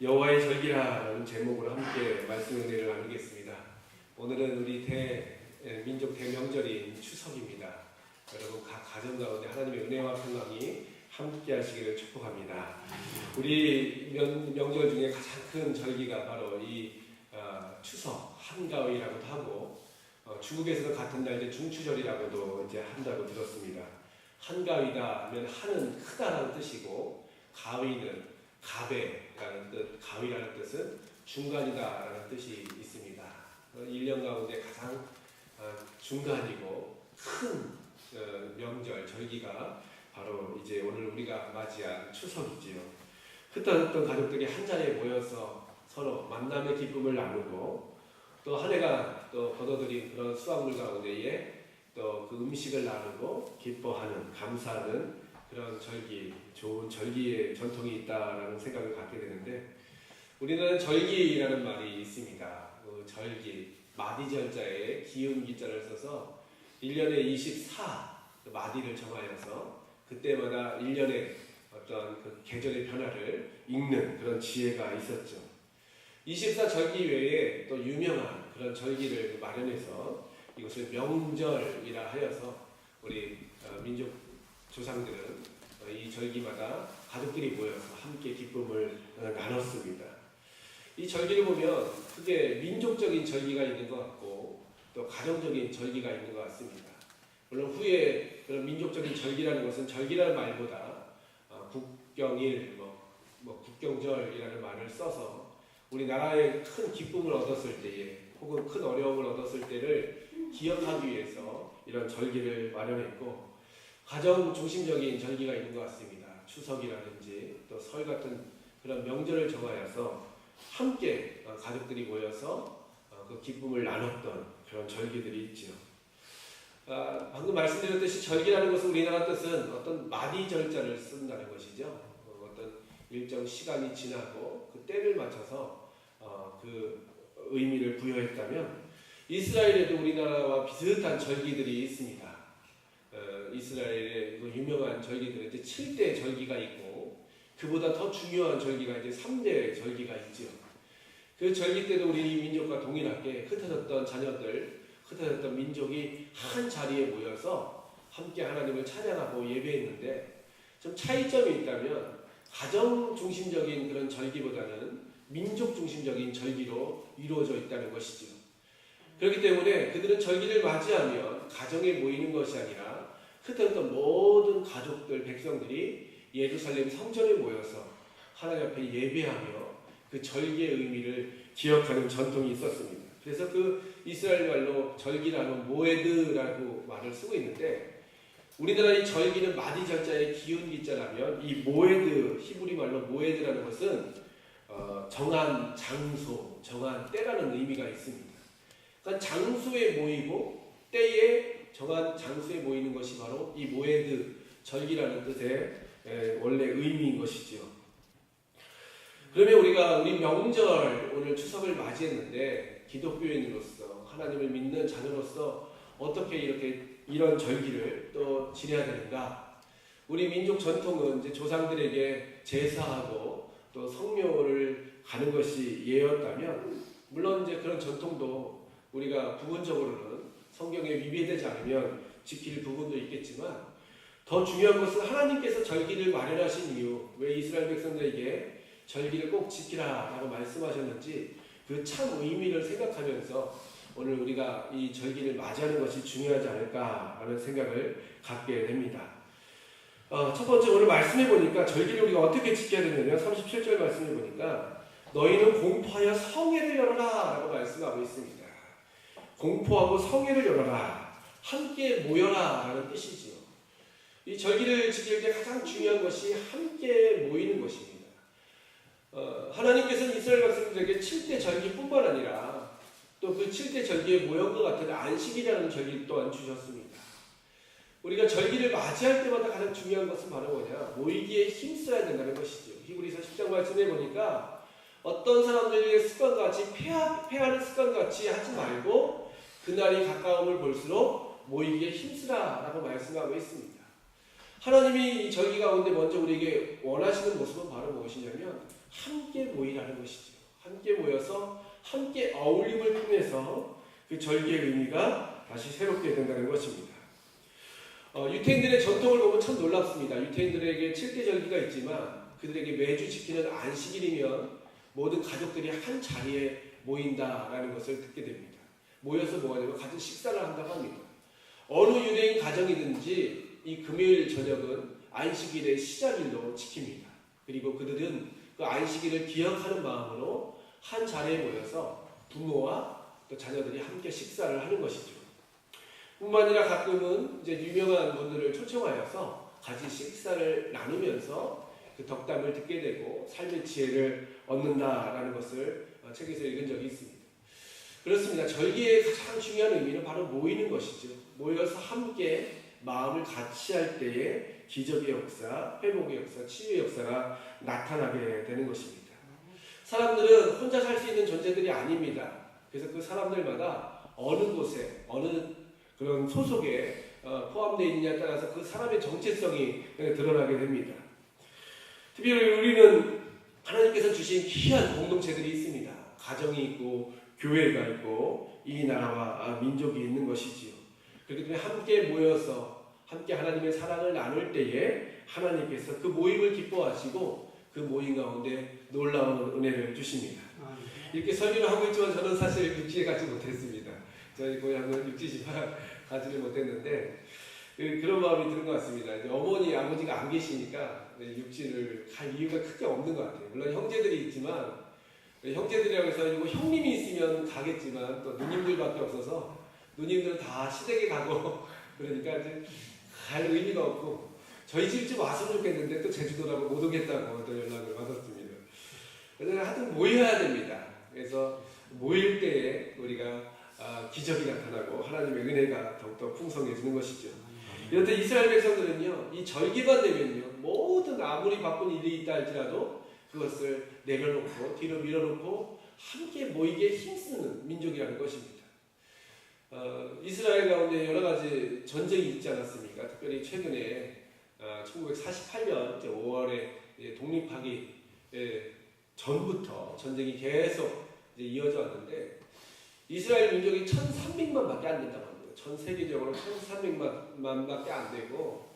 여호와의 절기라는 제목으로 함께 말씀 은혜를 나누겠습니다. 오늘은 우리 민족 대명절인 추석입니다. 여러분 각 가정 가운데 하나님의 은혜와 평강이 함께 하시기를 축복합니다. 우리 명절 중에 가장 큰 절기가 바로 이 추석 한가위라고도 하고 중국에서는 같은 날 이제 중추절이라고도 이제 한다고 들었습니다. 한가위다 하면 한은 크다라는 뜻이고 가위는 가배라는 뜻, 가위라는 뜻은 중간이다라는 뜻이 있습니다. 1년 가운데 가장 중간이고 큰 명절, 절기가 바로 이제 오늘 우리가 맞이한 추석이지요. 흩어졌던 가족들이 한 자리에 모여서 서로 만남의 기쁨을 나누고 또 한 해가 또 거둬들인 그런 수확물 가운데에 또 그 음식을 나누고 기뻐하는, 감사하는 그런 절기, 좋은 절기의 전통이 있다라는 생각을 갖게 되는데, 우리는 절기라는 말이 있습니다. 그 절기, 마디절자에 기운 기자를 써서 1년에 24 마디를 정하여서 그때마다 1년의 어떤 그 계절의 변화를 읽는 그런 지혜가 있었죠. 24절기 외에 또 유명한 그런 절기를 마련해서 이것을 명절이라 하여서 우리 민족 조상들은 이 절기마다 가족들이 모여서 함께 기쁨을 나눴습니다. 이 절기를 보면 크게 민족적인 절기가 있는 것 같고 또 가정적인 절기가 있는 것 같습니다. 물론 후에 그런 민족적인 절기라는 것은 절기라는 말보다 국경일, 국경절이라는 말을 써서 우리나라에 큰 기쁨을 얻었을 때에 혹은 큰 어려움을 얻었을 때를 기억하기 위해서 이런 절기를 마련했고, 가정 중심적인 절기가 있는 것 같습니다. 추석이라든지 또 설 같은 그런 명절을 정하여서 함께 가족들이 모여서 그 기쁨을 나눴던 그런 절기들이 있죠. 방금 말씀드렸듯이 절기라는 것은 우리나라 뜻은 어떤 마디절자를 쓴다는 것이죠. 어떤 일정 시간이 지나고 그 때를 맞춰서 그 의미를 부여했다면, 이스라엘에도 우리나라와 비슷한 절기들이 있습니다. 이스라엘의 유명한 절기들은 이제 7대 절기가 있고 그보다 더 중요한 절기가 이제 3대 절기가 있죠. 그 절기 때도 우리 민족과 동일하게 흩어졌던 자녀들, 흩어졌던 민족이 한 자리에 모여서 함께 하나님을 찬양하고 예배했는데, 좀 차이점이 있다면 가정 중심적인 그런 절기보다는 민족 중심적인 절기로 이루어져 있다는 것이죠. 그렇기 때문에 그들은 절기를 맞이하면 가정에 모이는 것이 아니라 흩어졌던 모든 가족들, 백성들이 예루살렘 성전에 모여서 하나님 앞에 예배하며 그 절기의 의미를 기억하는 전통이 있었습니다. 그래서 그 이스라엘 말로 절기라는 모에드라고 말을 쓰고 있는데, 우리나라의 절기는 마디절자의 기운 기자라면 이 모에드, 히브리 말로 모에드라는 것은 정한 장소, 정한 때라는 의미가 있습니다. 그러니까 장소에 모이고 때에 정한 장소에 모이는 것이 바로 이 모에드, 절기라는 뜻의 원래 의미인 것이죠. 그러면 우리가 우리 명절, 오늘 추석을 맞이했는데 기독교인으로서, 하나님을 믿는 자녀로서 어떻게 이런 절기를 또 지내야 되는가? 우리 민족 전통은 이제 조상들에게 제사하고 또 성묘를 가는 것이 예였다면, 물론 이제 그런 전통도 우리가 부분적으로는 성경에 위배되지 않으면 지킬 부분도 있겠지만, 더 중요한 것은 하나님께서 절기를 마련하신 이유, 왜 이스라엘 백성들에게 절기를 꼭 지키라라고 말씀하셨는지 그 참 의미를 생각하면서 오늘 우리가 이 절기를 맞이하는 것이 중요하지 않을까라는 생각을 갖게 됩니다. 첫 번째 오늘 말씀해 보니까 절기를 우리가 어떻게 지켜야 되냐면 37절 말씀해 보니까 너희는 공포하여 성회를 열어라 라고 말씀하고 있습니다. 공포하고 성회를 열어라, 함께 모여라 라는 뜻이지요. 이 절기를 지킬 때 가장 중요한 것이 함께 모이는 것입니다. 하나님께서는 이스라엘 백성들에게 7대 절기뿐만 아니라 또 그 7대 절기에 모여온 것 같은 안식이라는 절기 또한 주셨습니다. 우리가 절기를 맞이할 때마다 가장 중요한 것은 바로 뭐냐? 모이기에 힘써야 된다는 것이죠. 히브리서 10장 말씀해 보니까 어떤 사람들의 습관같이 패하는 습관같이 하지 말고 그날이 가까움을 볼수록 모이기에 힘쓰라 라고 말씀하고 있습니다. 하나님이 이 절기 가운데 먼저 우리에게 원하시는 모습은 바로 무엇이냐면 함께 모이라는 것이죠. 함께 모여서 함께 어울림을 통해서 그 절기의 의미가 다시 새롭게 된다는 것입니다. 유태인들의 전통을 보면 참 놀랍습니다. 유태인들에게 7대 절기가 있지만 그들에게 매주 지키는 안식일이면 모든 가족들이 한 자리에 모인다라는 것을 듣게 됩니다. 모여서 뭐하냐면 같은 식사를 한다고 합니다. 어느 유대인 가정이든지 이 금요일 저녁은 안식일의 시작일로 지킵니다. 그리고 그들은 그 안식일을 기억하는 마음으로 한 자리에 모여서 부모와 또 자녀들이 함께 식사를 하는 것이죠. 뿐만 아니라 가끔은 이제 유명한 분들을 초청하여서 같이 식사를 나누면서 그 덕담을 듣게 되고 삶의 지혜를 얻는다라는 것을 책에서 읽은 적이 있습니다. 그렇습니다. 절기의 가장 중요한 의미는 바로 모이는 것이죠. 모여서 함께 마음을 같이 할 때에 기적의 역사, 회복의 역사, 치유의 역사가 나타나게 되는 것입니다. 사람들은 혼자 살 수 있는 존재들이 아닙니다. 그래서 그 사람들마다 어느 곳에, 어느 그런 소속에 포함되어 있느냐에 따라서 그 사람의 정체성이 드러나게 됩니다. 특별히 우리는 하나님께서 주신 귀한 공동체들이 있습니다. 가정이 있고 교회가 있고 이 나라와 민족이 있는 것이지요. 그렇기 때문에 함께 모여서 함께 하나님의 사랑을 나눌 때에 하나님께서 그 모임을 기뻐하시고 그 모임 가운데 놀라운 은혜를 주십니다. 이렇게 설교를 하고 있지만 저는 사실 육지에 가지 못했습니다. 저희 고향은 육지지만 가지를 못했는데 그런 마음이 드는 것 같습니다. 이제 어머니, 아버지가 안 계시니까 육지를 갈 이유가 크게 없는 것 같아요. 물론 형제들이 있지만 형제들이라고 해서 이거 형님이 있으면 가겠지만 또 누님들밖에 없어서 누님들은 다 시댁에 가고 그러니까 이제 갈 의미가 없고 저희 집 좀 왔으면 좋겠는데 또 제주도라고 못 오겠다고 또 연락을 받았습니다. 그래서 하여튼 모여야 됩니다. 그래서 모일 때에 우리가 기적이 나타나고 하나님의 은혜가 더욱더 풍성해지는 것이죠. 이런데 이스라엘 백성들은요, 이 절기만 되면요, 모든 아무리 바쁜 일이 있다 할지라도 그것을 내려놓고 뒤로 밀어놓고 함께 모이기에 힘쓰는 민족이라는 것입니다. 이스라엘 가운데 여러 가지 전쟁이 있지 않았습니까? 특별히 최근에 1948년 5월에 독립하기 전부터 전쟁이 계속 이어져 왔는데 이스라엘 민족이 1,300만밖에 안 된다고 합니다. 전 세계적으로 1,300만밖에 안 되고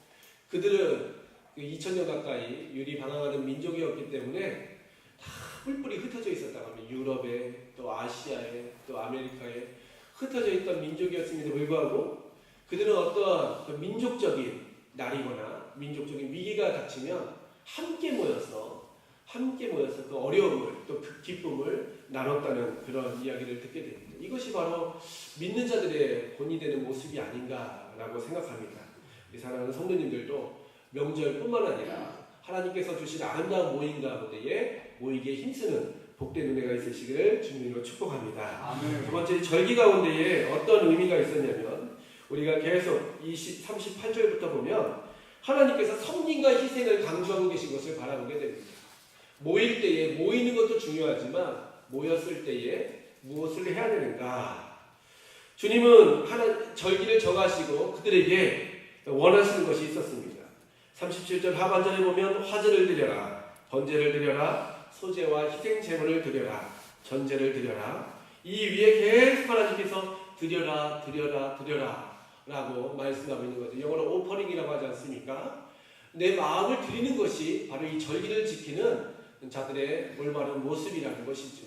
그들은 2000년 가까이 유리 방황하는 민족이었기 때문에 다 뿔뿔이 흩어져 있었다고 합니다. 유럽에 또 아시아에 또 아메리카에 흩어져 있던 민족이었음에도 불구하고 그들은 어떠한 민족적인 날이거나 민족적인 위기가 닥치면 함께 모여서 그 어려움을 또 그 기쁨을 나눴다는 그런 이야기를 듣게 됩니다. 이것이 바로 믿는 자들의 본이 되는 모습이 아닌가라고 생각합니다. 이 사랑하는 성도님들도 명절뿐만 아니라 하나님께서 주신 아름다운 모임 가운데에 모이기에 힘쓰는 복된 은혜가 있으시기를 주님으로 축복합니다. 아멘. 두 번째 절기 가운데에 어떤 의미가 있었냐면 우리가 계속 38절부터 보면 하나님께서 섬김과 희생을 강조하고 계신 것을 바라보게 됩니다. 모일 때에 모이는 것도 중요하지만 모였을 때에 무엇을 해야 되는가? 주님은 절기를 정하시고 그들에게 원하시는 것이 있었습니다. 37절 하반절에 보면 화제를 드려라, 번제를 드려라, 소제와 희생 제물을 드려라, 전제를 드려라. 이 위에 계속 하나님께서 드려라 라고 말씀하고 있는 거죠. 영어로 오퍼링이라고 하지 않습니까? 내 마음을 드리는 것이 바로 이 절기를 지키는 자들의 올바른 모습이라는 것이죠.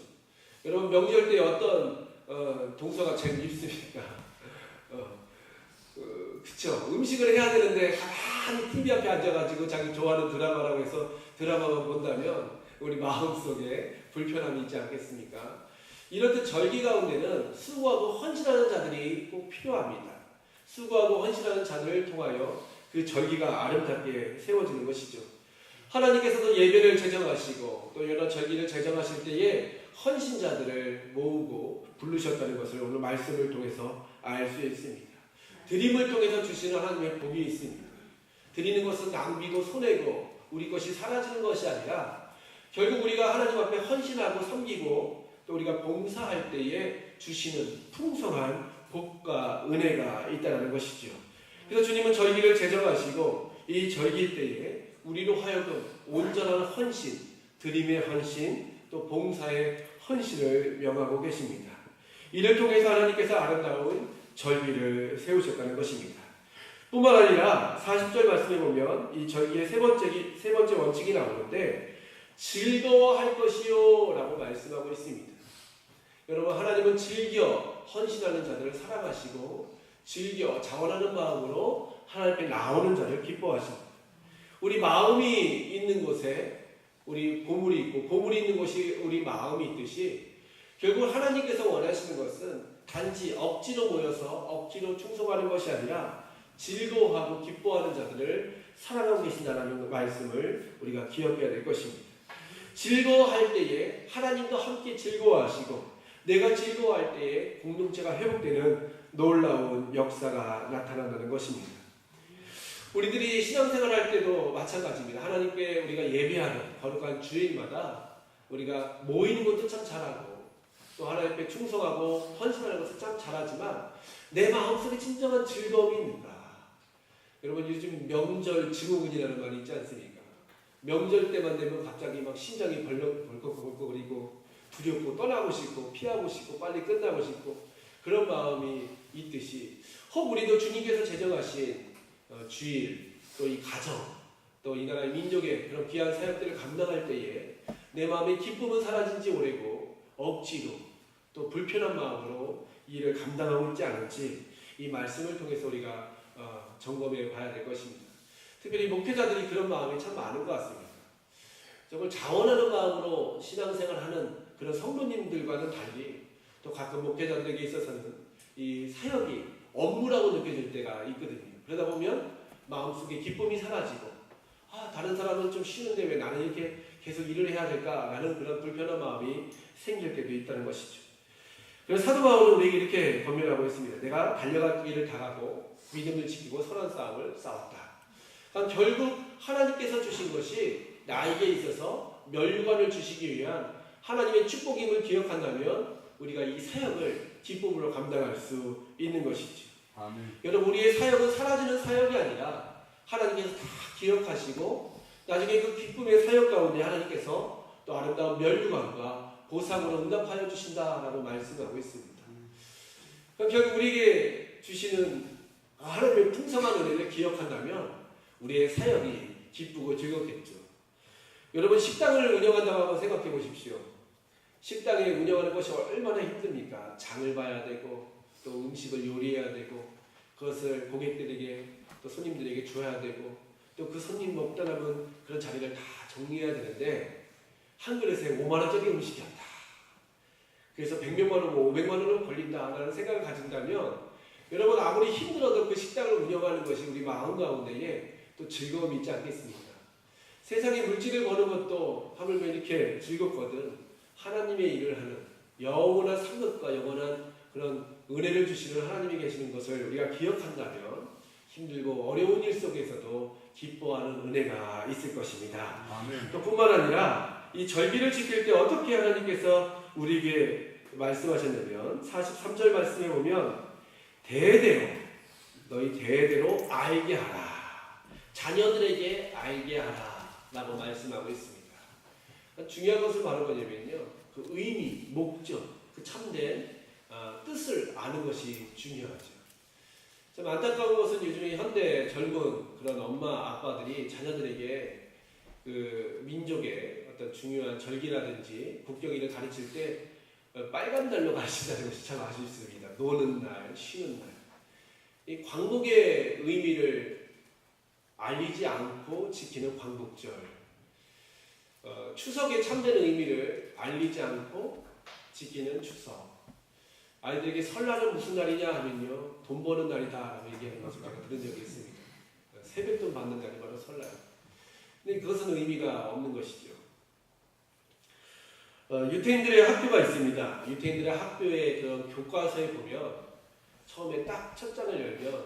여러분 명절 때 어떤 동서가 제일 밉습니까? 그쵸? 음식을 해야 되는데 가만히 TV 앞에 앉아가지고 자기 좋아하는 드라마라고 해서 드라마만 본다면 우리 마음속에 불편함이 있지 않겠습니까? 이렇듯 절기 가운데는 수고하고 헌신하는 자들이 꼭 필요합니다. 수고하고 헌신하는 자들을 통하여 그 절기가 아름답게 세워지는 것이죠. 하나님께서도 예배를 제정하시고 또 여러 절기를 제정하실 때에 헌신자들을 모으고 부르셨다는 것을 오늘 말씀을 통해서 알 수 있습니다. 드림을 통해서 주시는 하나님의 복이 있습니다. 드리는 것은 낭비고 손해고 우리 것이 사라지는 것이 아니라 결국 우리가 하나님 앞에 헌신하고 섬기고 또 우리가 봉사할 때에 주시는 풍성한 복과 은혜가 있다는 것이죠. 그래서 주님은 절기를 제정하시고 이 절기 때에 우리로 하여금 온전한 헌신, 드림의 헌신, 또 봉사의 헌신을 명하고 계십니다. 이를 통해서 하나님께서 아름다운 절기를 세우셨다는 것입니다. 뿐만 아니라 40절 말씀에 보면 이 절기의 세 번째 원칙이 나오는데 즐거워할 것이요 라고 말씀하고 있습니다. 여러분, 하나님은 즐겨 헌신하는 자들을 사랑하시고 즐겨 자원하는 마음으로 하나님 앞에 나오는 자를 기뻐하십니다. 우리 마음이 있는 곳에 우리 보물이 있고 보물이 있는 곳이 우리 마음이 있듯이 결국 하나님께서 원하시는 것은 단지 억지로 모여서 억지로 충성하는 것이 아니라 즐거워하고 기뻐하는 자들을 사랑하고 계신다는 말씀을 우리가 기억해야 될 것입니다. 즐거워할 때에 하나님도 함께 즐거워하시고 내가 즐거워할 때에 공동체가 회복되는 놀라운 역사가 나타난다는 것입니다. 우리들이 신앙생활할 때도 마찬가지입니다. 하나님께 우리가 예배하는 거룩한 주일마다 우리가 모이는 것도 참 잘하고 또 하나님 앞에 충성하고 헌신하는 것을 참 잘하지만 내 마음속에 진정한 즐거움이 있는가? 여러분, 요즘 명절 증후군이라는 말이 있지 않습니까? 명절 때만 되면 갑자기 막 심장이 벌컥벌컥거리고 두렵고 떠나고 싶고 피하고 싶고 빨리 끝나고 싶고 그런 마음이 있듯이 혹 우리도 주님께서 제정하신 주일 또 이 가정 또 이 나라의 민족의 그런 귀한 사역들을 감당할 때에 내 마음의 기쁨은 사라진 지 오래고 억지로 또 불편한 마음으로 이 일을 감당하고 있지 않은지 이 말씀을 통해서 우리가 점검해 봐야 될 것입니다. 특별히 목회자들이 그런 마음이 참 많은 것 같습니다. 정말 자원하는 마음으로 신앙생활하는 그런 성도님들과는 달리 또 가끔 목회자들에게 있어서는 이 사역이 업무라고 느껴질 때가 있거든요. 그러다 보면 마음속에 기쁨이 사라지고 다른 사람은 좀 쉬는데 왜 나는 이렇게 계속 일을 해야 될까라는 그런 불편한 마음이 생길 때도 있다는 것이죠. 그래서 사도 바울은 우리에게 이렇게 권면하고 있습니다. 내가 달려갈 길을 다하고 믿음을 지키고 선한 싸움을 싸웠다. 그러니까 결국 하나님께서 주신 것이 나에게 있어서 멸관을 주시기 위한 하나님의 축복임을 기억한다면 우리가 이 사역을 기쁨으로 감당할 수 있는 것이죠. 아멘. 여러분, 우리의 사역은 사라지는 사역이 아니라 하나님께서 다 기억하시고 나중에 그 기쁨의 사역 가운데 하나님께서 또 아름다운 멸관과 보상으로 응답하여 주신다라고 말씀하고 있습니다. 그럼 결국 우리에게 주시는 하나님의 풍성한 은혜를 기억한다면 우리의 사역이 기쁘고 즐겁겠죠. 여러분, 식당을 운영한다고 한번 생각해 보십시오. 식당에 운영하는 것이 얼마나 힘듭니까? 장을 봐야 되고 또 음식을 요리해야 되고 그것을 고객들에게 또 손님들에게 줘야 되고 또 그 손님 먹다 남은 그런 자리를 다 정리해야 되는데 한 그릇에 5만 원짜리 음식이었다. 그래서 100몇만 원, 500만 원은 걸린다라는 생각을 가진다면 여러분, 아무리 힘들어도 그 식당을 운영하는 것이 우리 마음 가운데에 또 즐거움이 있지 않겠습니까? 세상에 물질을 버는 것도 하물며 이렇게 즐겁거든 하나님의 일을 하는 영원한 상급과 영원한 그런 은혜를 주시는 하나님이 계시는 것을 우리가 기억한다면 힘들고 어려운 일 속에서도 기뻐하는 은혜가 있을 것입니다. 아멘. 또 뿐만 아니라 이 절기를 지킬 때 어떻게 하나님께서 우리에게 말씀하셨냐면 43절 말씀에 보면 대대로 너희 대대로 알게 하라. 자녀들에게 알게 하라 라고 말씀하고 있습니다. 중요한 것은 바로 뭐냐면요, 그 의미, 목적, 그 참된 뜻을 아는 것이 중요하죠. 좀 안타까운 것은 요즘에 현대 젊은 그런 엄마 아빠들이 자녀들에게 그 민족의 어떤 중요한 절기라든지 국경일을 가르칠 때 빨간 날로 가르친다는 것이 참 아쉽습니다. 노는 날, 쉬는 날. 이 광복의 의미를 알리지 않고 지키는 광복절, 추석의 참된 의미를 알리지 않고 지키는 추석. 아이들에게 설날은 무슨 날이냐 하면요, 돈 버는 날이다 라고 얘기하는 것을 제가 들은 적이 있습니다. 세뱃돈 받는 날이 바로 설날. 근데 그것은 의미가 없는 것이죠. 유태인들의 학교가 있습니다. 유태인들의 학교의 그 교과서에 보면 처음에 딱 첫 장을 열면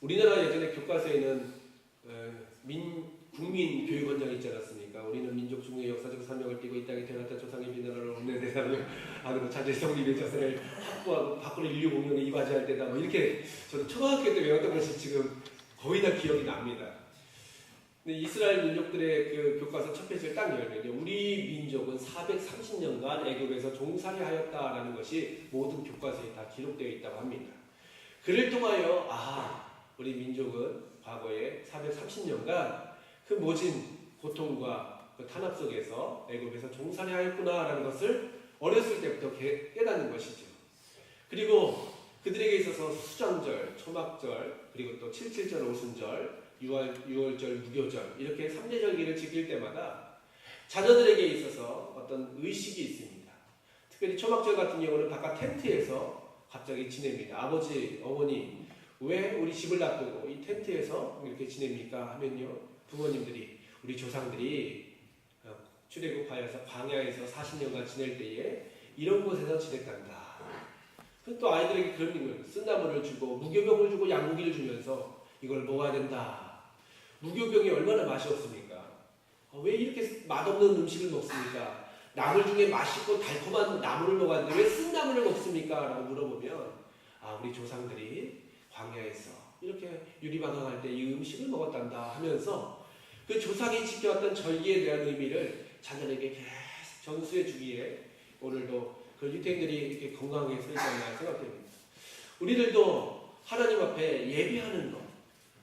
우리나라 예전에 교과서에는 국민교육원장이 있지 않았습니까? 우리는 민족 중의 역사적 사명을 띠고 이 땅에 태어났다 조상의 비나라를 옵는 대상을 아는 자제 성립의 자세를 확보하고 밖으로 인류 공연에 이바지할 때다. 이렇게 저는 초등학교 때 외웠던 것이 지금 거의 다 기억이 납니다. 근데 이스라엘 민족들의 그 교과서 첫 페이지를 딱 열면요, 우리 민족은 430년간 애굽에서 종살이 하였다라는 것이 모든 교과서에 다 기록되어 있다고 합니다. 그를 통하여 우리 민족은 과거에 430년간 그 모진 고통과 그 탄압 속에서 애굽에서 종살이 하였구나라는 것을 어렸을 때부터 깨닫는 것이죠. 그리고 그들에게 있어서 수장절, 초막절, 그리고 또 77절 오순절, 6월절, 무교절 이렇게 3대 절기를 지킬 때마다 자녀들에게 있어서 어떤 의식이 있습니다. 특별히 초막절 같은 경우는 바깥 텐트에서 갑자기 지냅니다. 아버지, 어머니 왜 우리 집을 놔두고 이 텐트에서 이렇게 지냅니까? 하면요, 부모님들이 우리 조상들이 출애굽하여서 광야에서 40년간 지낼 때에 이런 곳에서 지냈단다. 또 아이들에게 그런 걸 쓴나물을 주고 무교병을 주고 양고기를 주면서 이걸 먹어야 된다. 무교병이 얼마나 맛이 없습니까? 왜 이렇게 맛없는 음식을 먹습니까? 나물 중에 맛있고 달콤한 나물을 먹었는데 왜 쓴나물을 먹습니까? 라고 물어보면 우리 조상들이 광야에서 이렇게 유리방황할 때 이 음식을 먹었단다 하면서 그 조상이 지켜왔던 절기에 대한 의미를 자녀에게 계속 전수해 주기에 오늘도 그 유태인들이 이렇게 건강하게 서 있지 않나 생각됩니다. 우리들도 하나님 앞에 예배하는 것,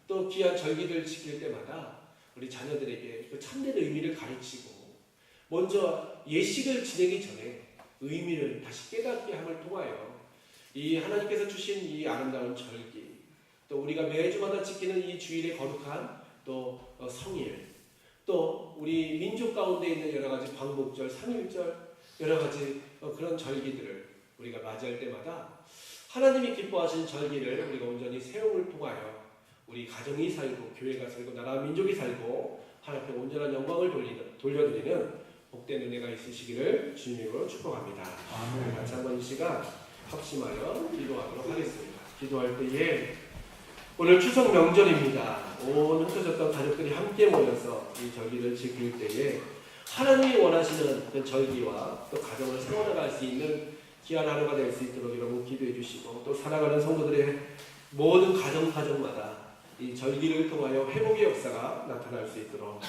또 귀한 절기를 지킬 때마다 우리 자녀들에게 그 참된 의미를 가르치고 먼저 예식을 지내기 전에 의미를 다시 깨닫게 함을 통하여 이 하나님께서 주신 이 아름다운 절기, 또 우리가 매주마다 지키는 이 주일의 거룩한 또 성일, 또 우리 민족 가운데 있는 여러 가지 광복절, 삼일절 여러 가지 그런 절기들을 우리가 맞이할 때마다 하나님이 기뻐하시는 절기를 우리가 온전히 세움을 통하여 우리 가정이 살고 교회가 살고 나라 민족이 살고 하나님 앞에 온전한 영광을 돌려드리는 복된 은혜가 있으시기를 주님으로 축복합니다. 아멘. 같이 한번 이 시간 합심하여 기도하도록 하겠습니다. 기도할 때에 오늘 추석 명절입니다. 온 흩어졌던 가족들이 함께 모여서 이 절기를 지킬 때에 하나님이 원하시는 그 절기와 또 가정을 세워나갈 수 있는 귀한 하루가 될 수 있도록 여러분 기도해 주시고, 또 살아가는 성도들의 모든 가정마다 이 절기를 통하여 회복의 역사가 나타날 수 있도록,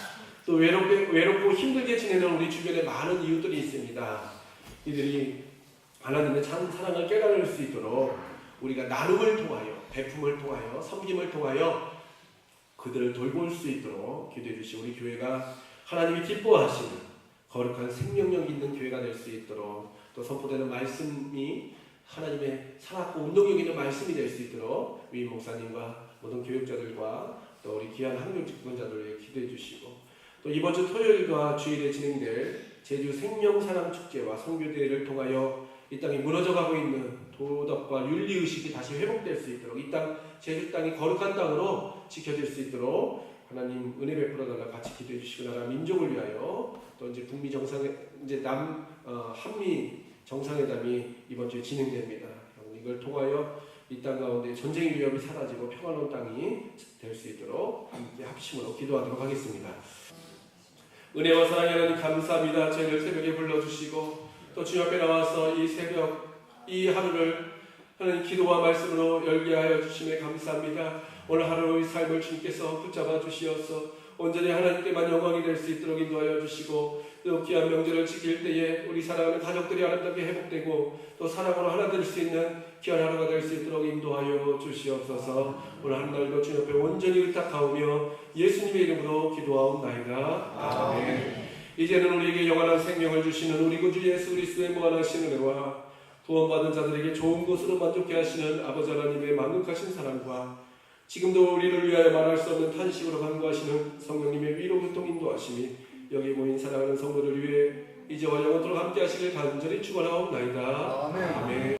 또 외롭고 힘들게 지내는 우리 주변에 많은 이웃들이 있습니다. 이들이 하나님의 참 사랑을 깨달을 수 있도록 우리가 나눔을 통하여, 베품을 통하여, 섬김을 통하여 그들을 돌볼 수 있도록 기도해 주시고, 우리 교회가 하나님이 기뻐하시는 거룩한 생명력 있는 교회가 될 수 있도록, 또 선포되는 말씀이 하나님의 살았고 운동력 있는 말씀이 될 수 있도록 위임 목사님과 모든 교육자들과 또 우리 귀한 학령 직분자들을 기도해 주시고, 또 이번 주 토요일과 주일에 진행될 제주 생명사랑축제와 선교대회를 통하여 이 땅이 무너져가고 있는 도덕과 윤리의식이 다시 회복될 수 있도록, 이 땅 제주 땅이 거룩한 땅으로 지켜질 수 있도록 하나님 은혜 베풀어 달라 같이 기도해 주시고, 나라 민족을 위하여 또 이제 북미 정상회, 이제 한미 정상회담이 이번 주에 진행됩니다. 이걸 통하여 이 땅 가운데 전쟁의 위협이 사라지고 평화로운 땅이 될 수 있도록 함께 합심으로 기도하도록 하겠습니다. 은혜와 사랑의 하나님 감사합니다. 저희를 새벽에 불러주시고 또 주님 앞에 나와서 이 새벽 이 하루를 하나님 기도와 말씀으로 열게 하여 주심에 감사합니다. 오늘 하루 이 삶을 주님께서 붙잡아 주시어서 온전히 하나님께만 영광이 될 수 있도록 인도하여 주시고, 또 귀한 명절을 지킬 때에 우리 사랑하는 가족들이 아름답게 회복되고 또 사랑으로 하나 될 수 있는 귀한 하루가 될 수 있도록 인도하여 주시옵소서. 오늘 한 날도 주님 앞에 온전히 의탁하오며 예수님의 이름으로 기도하옵나이다. 아멘. 이제는 우리에게 영원한 생명을 주시는 우리 구주 예수 그리스도의 무한하신 은혜와 구원받은 자들에게 좋은 것으로 만족해 하시는 아버지 하나님의 만극하신 사랑과 지금도 우리를 위하여 말할 수 없는 탄식으로 간구하시는 성령님의 위로 교통 인도하심이 여기 모인 사랑하는 성도들 위해 이제와 영원토록 함께 하시길 간절히 축원하옵나이다. 아멘. 아멘.